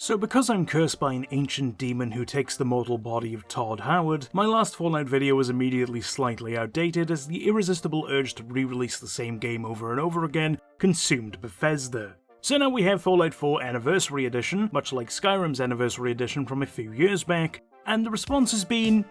So because I'm cursed by an ancient demon who takes the mortal body of Todd Howard, my last Fallout video was immediately slightly outdated as the irresistible urge to re-release the same game over and over again consumed Bethesda. So now we have Fallout 4 Anniversary Edition, much like Skyrim's Anniversary Edition from a few years back, and the response has been,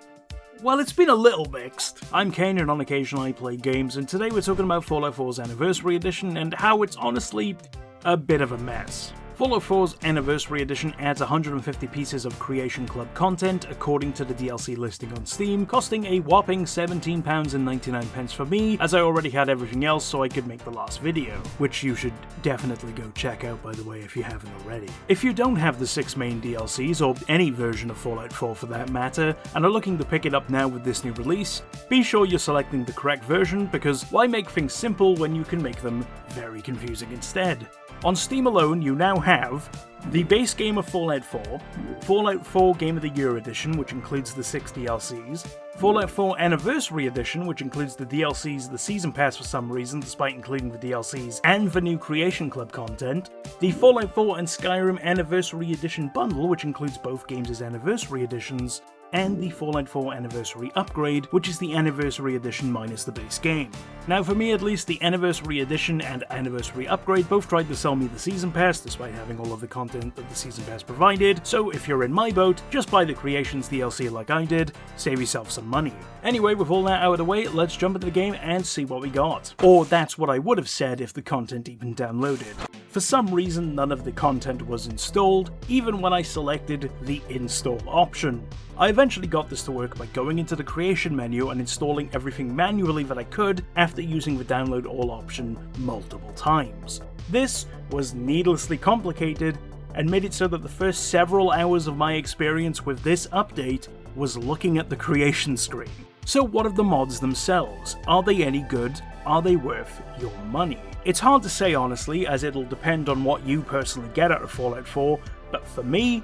well, it's been a little mixed. I'm Kane and on occasion I play games, and today we're talking about Fallout 4's Anniversary Edition and how it's honestly a bit of a mess. Fallout 4's Anniversary Edition adds 150 pieces of Creation Club content according to the DLC listing on Steam, costing a whopping £17.99 for me, as I already had everything else so I could make the last video, which you should definitely go check out by the way if you haven't already. If you don't have the 6 main DLCs, or any version of Fallout 4 for that matter, and are looking to pick it up now with this new release, be sure you're selecting the correct version, because why make things simple when you can make them very confusing instead? On Steam alone, you now have the base game of Fallout 4, Fallout 4 Game of the Year Edition, which includes the 6 DLCs, Fallout 4 Anniversary Edition, which includes the DLCs, the Season Pass for some reason, despite including the DLCs, and the new Creation Club content, the Fallout 4 and Skyrim Anniversary Edition bundle, which includes both games' Anniversary Editions, and the Fallout 4 Anniversary Upgrade, which is the Anniversary Edition minus the base game. Now for me at least, the Anniversary Edition and Anniversary Upgrade both tried to sell me the Season Pass, despite having all of the content that the Season Pass provided, so if you're in my boat, just buy the Creations DLC like I did, save yourself some money. Anyway, with all that out of the way, let's jump into the game and see what we got. Or that's what I would have said if the content even downloaded. For some reason, none of the content was installed, even when I selected the install option. I eventually got this to work by going into the creation menu and installing everything manually that I could after using the download all option multiple times. This was needlessly complicated and made it so that the first several hours of my experience with this update was looking at the creation screen. So what of the mods themselves? Are they any good? Are they worth your money? It's hard to say honestly, as it'll depend on what you personally get out of Fallout 4, but for me,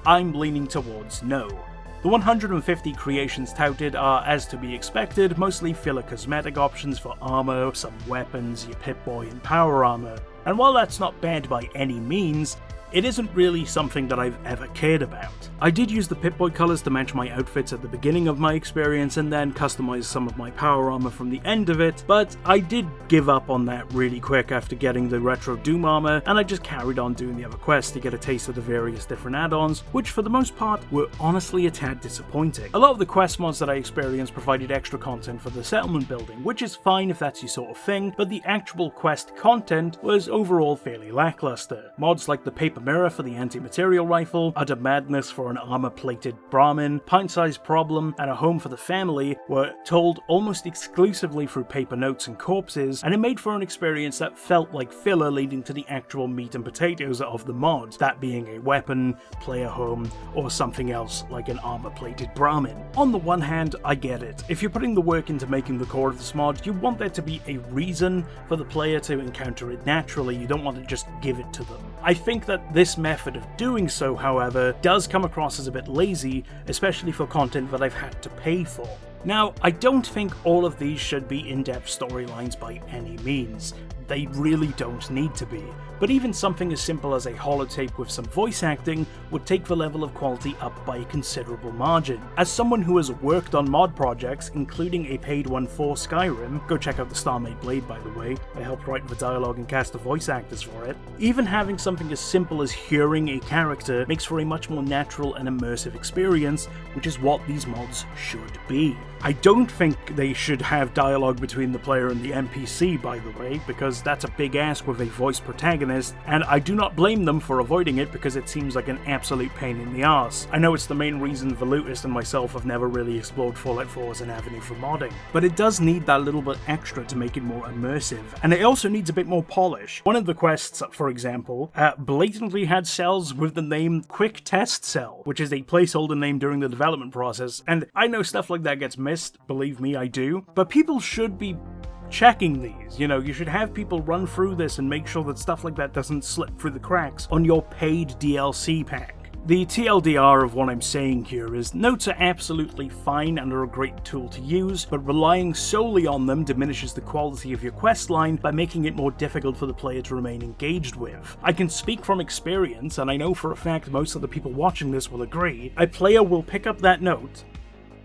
I'm leaning towards no. The 150 creations touted are, as to be expected, mostly filler cosmetic options for armor, some weapons, your Pip-Boy and power armor, and while that's not bad by any means, it isn't really something that I've ever cared about. I did use the Pip-Boy colors to match my outfits at the beginning of my experience and then customize some of my power armor from the end of it, but I did give up on that really quick after getting the retro Doom armor, and I just carried on doing the other quests to get a taste of the various different add-ons, which for the most part were honestly a tad disappointing. A lot of the quest mods that I experienced provided extra content for the settlement building, which is fine if that's your sort of thing, but the actual quest content was overall fairly lackluster. Mods like the paper mirror for the anti-material rifle, utter madness for an armor-plated Brahmin, pint-sized problem, and a home for the family were told almost exclusively through paper notes and corpses, and it made for an experience that felt like filler leading to the actual meat and potatoes of the mod, that being a weapon, player home, or something else like an armor-plated Brahmin. On the one hand, I get it. If you're putting the work into making the core of this mod, you want there to be a reason for the player to encounter it naturally, you don't want to just give it to them. I think that this method of doing so, however, does come across as a bit lazy, especially for content that I've had to pay for. Now, I don't think all of these should be in-depth storylines by any means. They really don't need to be, but even something as simple as a holotape with some voice acting would take the level of quality up by a considerable margin. As someone who has worked on mod projects, including a paid one for Skyrim, go check out the Starmade Blade by the way, I helped write the dialogue and cast the voice actors for it, even having something as simple as hearing a character makes for a much more natural and immersive experience, which is what these mods should be. I don't think they should have dialogue between the player and the NPC, by the way, because that's a big ask with a voice protagonist, and I do not blame them for avoiding it because it seems like an absolute pain in the arse. I know it's the main reason Volutist and myself have never really explored Fallout 4 as an avenue for modding, but it does need that little bit extra to make it more immersive, and it also needs a bit more polish. One of the quests, for example, blatantly had cells with the name Quick Test Cell, which is a placeholder name during the development process, and I know stuff like that gets missed, believe me, I do, but people should be checking these. You know, you should have people run through this and make sure that stuff like that doesn't slip through the cracks on your paid DLC pack. The TLDR of what I'm saying here is notes are absolutely fine and are a great tool to use, but relying solely on them diminishes the quality of your questline by making it more difficult for the player to remain engaged with. I can speak from experience, and I know for a fact most of the people watching this will agree, a player will pick up that note,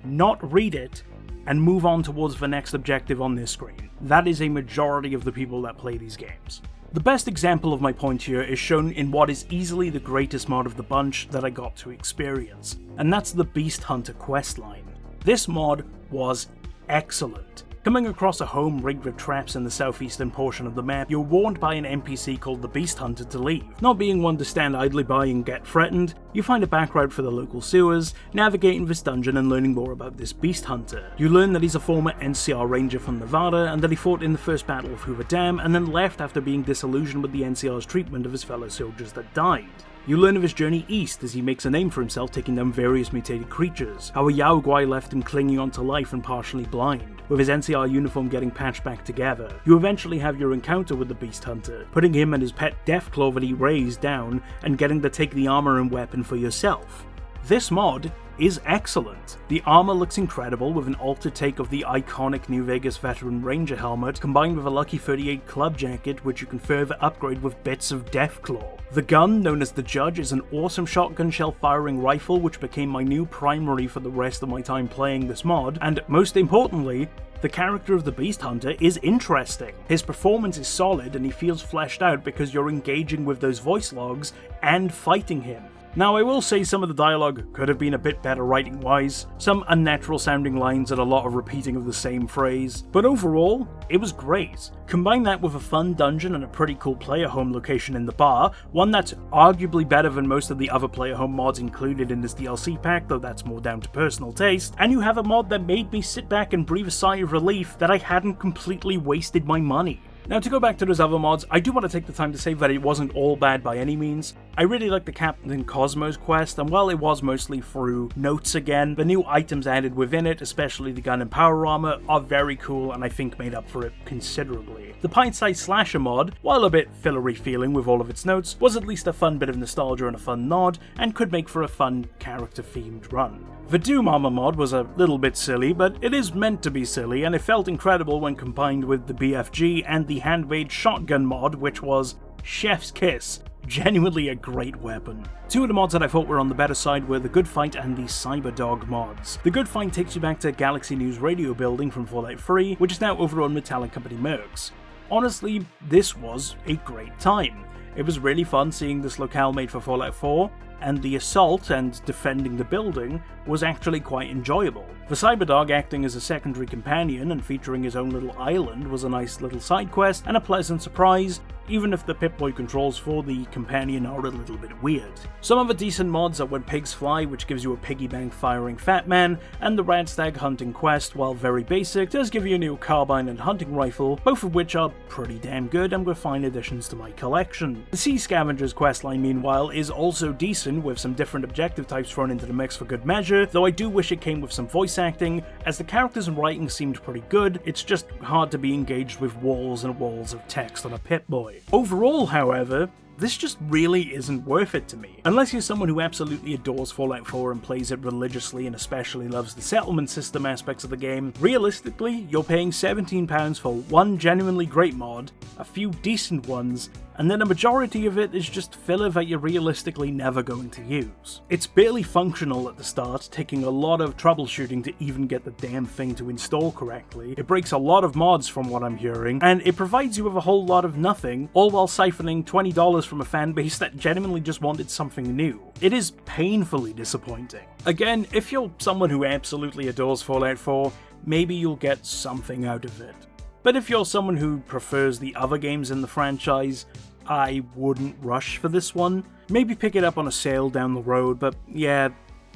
not read it, and move on towards the next objective on this screen. That is a majority of the people that play these games. The best example of my point here is shown in what is easily the greatest mod of the bunch that I got to experience, and that's the Beast Hunter questline. This mod was excellent. Coming across a home rigged with traps in the southeastern portion of the map, you're warned by an NPC called the Beast Hunter to leave. Not being one to stand idly by and get threatened, you find a back route for the local sewers, navigating this dungeon and learning more about this Beast Hunter. You learn that he's a former NCR ranger from Nevada and that he fought in the first battle of Hoover Dam and then left after being disillusioned with the NCR's treatment of his fellow soldiers that died. You learn of his journey east as he makes a name for himself taking down various mutated creatures, how a Yao Guai left him clinging onto life and partially blind, with his NCR uniform getting patched back together. You eventually have your encounter with the Beast Hunter, putting him and his pet Deathclaw that he raised down and getting to take the armor and weapon for yourself. This mod is excellent. The armor looks incredible with an altered take of the iconic New Vegas Veteran Ranger helmet combined with a Lucky 38 club jacket which you can further upgrade with bits of Deathclaw. The gun, known as the Judge, is an awesome shotgun shell firing rifle which became my new primary for the rest of my time playing this mod, and most importantly, the character of the Beast Hunter is interesting. His performance is solid and he feels fleshed out because you're engaging with those voice logs and fighting him. Now, I will say some of the dialogue could have been a bit better writing-wise, some unnatural sounding lines and a lot of repeating of the same phrase, but overall, it was great. Combine that with a fun dungeon and a pretty cool player home location in the bar, one that's arguably better than most of the other player home mods included in this DLC pack, though that's more down to personal taste, and you have a mod that made me sit back and breathe a sigh of relief that I hadn't completely wasted my money. Now, to go back to those other mods, I do want to take the time to say that it wasn't all bad by any means. I really like the Captain Cosmos quest, and while it was mostly through notes again, the new items added within it, especially the gun and power armor, are very cool and I think made up for it considerably. The Pint-Sized Slasher mod, while a bit fillery feeling with all of its notes, was at least a fun bit of nostalgia and a fun nod, and could make for a fun character-themed run. The Doom Armor mod was a little bit silly, but it is meant to be silly, and it felt incredible when combined with the BFG and the handmade shotgun mod, which was chef's kiss. Genuinely a great weapon. Two of the mods that I thought were on the better side were the Good Fight and the Cyberdog mods. The Good Fight takes you back to Galaxy News Radio building from Fallout 3, which is now overrun with talent company Mercs. Honestly, this was a great time. It was really fun seeing this locale made for Fallout 4, and the assault and defending the building was actually quite enjoyable. The Cyberdog acting as a secondary companion and featuring his own little island was a nice little side quest and a pleasant surprise, even if the Pip-Boy controls for the companion are a little bit weird. Some other decent mods are When Pigs Fly, which gives you a piggy bank firing Fat Man, and the Radstag hunting quest, while very basic, does give you a new carbine and hunting rifle, both of which are pretty damn good and were fine additions to my collection. The Sea Scavengers questline, meanwhile, is also decent, with some different objective types thrown into the mix for good measure, though I do wish it came with some voice acting, as the characters and writing seemed pretty good. It's just hard to be engaged with walls and walls of text on a Pip-Boy. Overall, however, this just really isn't worth it to me. Unless you're someone who absolutely adores Fallout 4 and plays it religiously and especially loves the settlement system aspects of the game, realistically, you're paying £17 for one genuinely great mod, a few decent ones, and then a majority of it is just filler that you're realistically never going to use. It's barely functional at the start, taking a lot of troubleshooting to even get the damn thing to install correctly. It breaks a lot of mods from what I'm hearing, and it provides you with a whole lot of nothing, all while siphoning $20 from a fanbase that genuinely just wanted something new. It is painfully disappointing. Again, if you're someone who absolutely adores Fallout 4, maybe you'll get something out of it. But if you're someone who prefers the other games in the franchise, I wouldn't rush for this one. Maybe pick it up on a sale down the road, but yeah,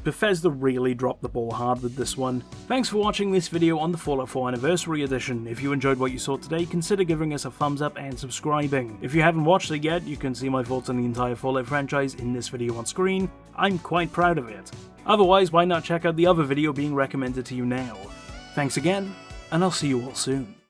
Bethesda really dropped the ball hard with this one. Thanks for watching this video on the Fallout 4 Anniversary Edition. If you enjoyed what you saw today, consider giving us a thumbs up and subscribing. If you haven't watched it yet, you can see my thoughts on the entire Fallout franchise in this video on screen. I'm quite proud of it. Otherwise, why not check out the other video being recommended to you now? Thanks again, and I'll see you all soon.